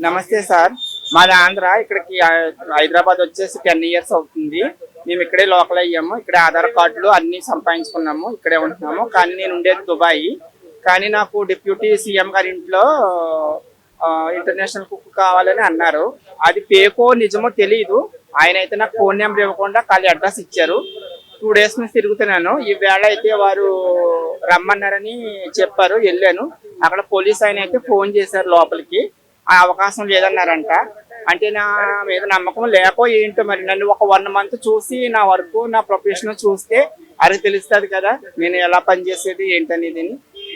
నమస్తే సార్. మాది ఆంధ్ర. ఇక్కడికి హైదరాబాద్ వచ్చేసి 10 ఇయర్స్ అవుతుంది. మేము ఇక్కడే లోకల్ అయ్యాము. ఇక్కడే ఆధార్ కార్డులు అన్ని సంపాదించుకున్నాము. ఇక్కడే ఉంటున్నాము. కానీ నేను ఉండేది దుబాయ్. కానీ నాకు డిప్యూటీ సీఎం గారి ఇంట్లో ఇంటర్నేషనల్ కుక్ కావాలని అన్నారు. అది ఫేకో నిజమో తెలియదు. ఆయన అయితే నాకు ఫోన్ నెంబర్ ఇవ్వకుండా ఖాళీ అడ్రస్ ఇచ్చారు. 2 డేస్ నుంచి తిరుగుతున్నాను. ఈ వేళ అయితే వారు రమ్మన్నారని చెప్పారు. వెళ్ళాను. అక్కడ పోలీస్ ఆయన అయితే ఫోన్ చేశారు లోపలికి. ఆ అవకాశం లేదన్నారంట. అంటే నా మీద నమ్మకం లేకో ఏంటో మరి. నన్ను ఒక 1 మంత్ చూసి నా వర్క్ నా ప్రొఫెషన్ చూస్తే అది తెలుస్తుంది కదా నేను ఎలా పనిచేసేది ఏంటనేది.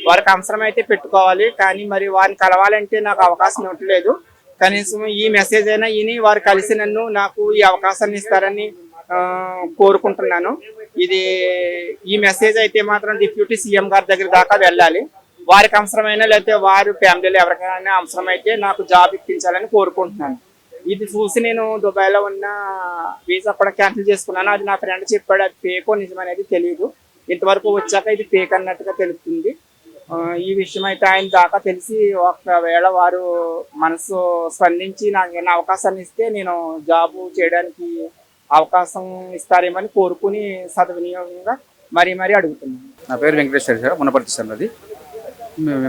వారికి అవసరం అయితే పెట్టుకోవాలి. కానీ మరి వారిని కలవాలంటే నాకు అవకాశం ఇవ్వట్లేదు. కనీసం ఈ మెసేజ్ అయినా విని వారు కలిసి నాకు ఈ అవకాశాన్ని ఇస్తారని కోరుకుంటున్నాను. ఈ మెసేజ్ అయితే మాత్రం డిప్యూటీ సీఎం గారి దగ్గర దాకా వెళ్ళాలి. వారికి అవసరమైన లేకపోతే వారి ఫ్యామిలీలో ఎవరికైనా అవసరమైతే నాకు జాబ్ ఇప్పించాలని కోరుకుంటున్నాను. ఇది చూసి నేను దుబాయ్లో ఉన్న వీసా కూడా క్యాన్సిల్ చేసుకున్నాను. అది నా ఫ్రెండ్ చెప్పాడు. అది ఫేకో నిజమనేది తెలియదు. ఇంతవరకు వచ్చాక ఇది ఫేక్ అన్నట్టుగా తెలుస్తుంది. ఈ విషయం అయితే ఆయన దాకా తెలిసి ఒకవేళ వారు మనసు స్పందించి నాకు ఏమైనా అవకాశాన్ని ఇస్తే నేను జాబ్ చేయడానికి అవకాశం ఇస్తారేమని కోరుకుని సద్వినియోగంగా మరీ అడుగుతున్నాను. నా పేరు వెంకటేశ్వర సార్, మునపర్తి సార్. అది మేము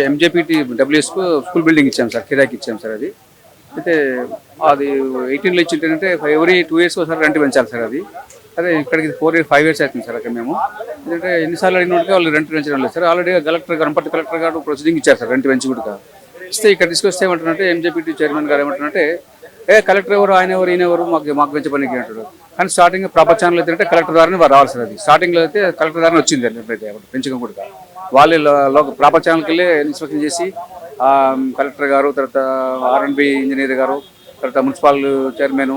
ఎంజేపీటీ డబ్ల్యూఎస్కు స్కూల్ బిల్డింగ్ ఇచ్చాం సార్, కిరాయికి ఇచ్చాం సార్. అది అయితే అది 18లో ఇచ్చింటంటే ఎవ్రీ 2 ఇయర్స్ ఒకసారి రెంట్ పెంచాలి సార్. అది అదే ఇక్కడికి 5 ఇయర్స్ అవుతుంది సార్. అక్కడ మేము ఎందుకంటే ఎన్నిసార్లు అడిగినట్టుగా వాళ్ళు రెంట్ పెంచడం లేదు సార్. ఆల్రెడీ గణపతి కలెక్టర్ గారు ప్రొసీడింగ్ ఇచ్చారు సార్ రెంట్ పెంచి కూడా. ఇస్తే ఇక్కడ తీసుకొస్తే ఏమంటారంటే ఎంజేపీటీ చైర్మన్ గారు ఏమంటారంటే కలెక్టర్ ఎవరు, ఆయన ఎవరు, ఈయన ఎవరు, మాకు పెంచే పనికి అంటాడు. కానీ స్టార్టింగ్ ప్రాపర్ ఛానల్ అయితే కలెక్టర్ ద్వారానే రావాలి సార్. అది స్టార్టింగ్లో అయితే కలెక్టర్ ద్వారానే వచ్చింది ఎప్పుడైతే పెంచడం కూడా. వాళ్ళు ప్రాపర్ ఛానల్కి వెళ్ళి ఇన్స్పెక్షన్ చేసి కలెక్టర్ గారు, తర్వాత R&B ఇంజనీర్ గారు, తర్వాత మున్సిపల్ చైర్మన్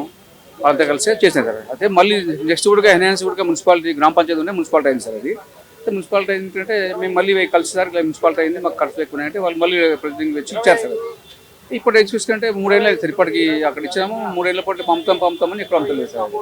వాళ్ళంతా కలిసి చేసినారు సార్. అయితే మళ్ళీ నెక్స్ట్ కూడా ఎన్హాన్స్ కూడా మున్సిపాలిటీ గ్రామ పంచాయతీ ఉన్నాయి, మున్సిపాలిటీ అయింది సార్. అది మున్సిపాలిటీ ఏంటంటే మేము మళ్ళీ కలిసి సార్ మున్సిపాలిటీ అయింది, మాకు ఖర్చు ఎక్కువ అంటే వాళ్ళు మళ్ళీ ప్రతినిధి వచ్చి ఇచ్చారు సార్. ఇప్పుడు చూసుకుంటే 3 ఏళ్ళు అయితే సార్. ఇప్పటికి అక్కడ ఇచ్చాము. 3 ఏళ్ళ పాటు పంపుతామని ఇక్కడ పంపలేదు సార్.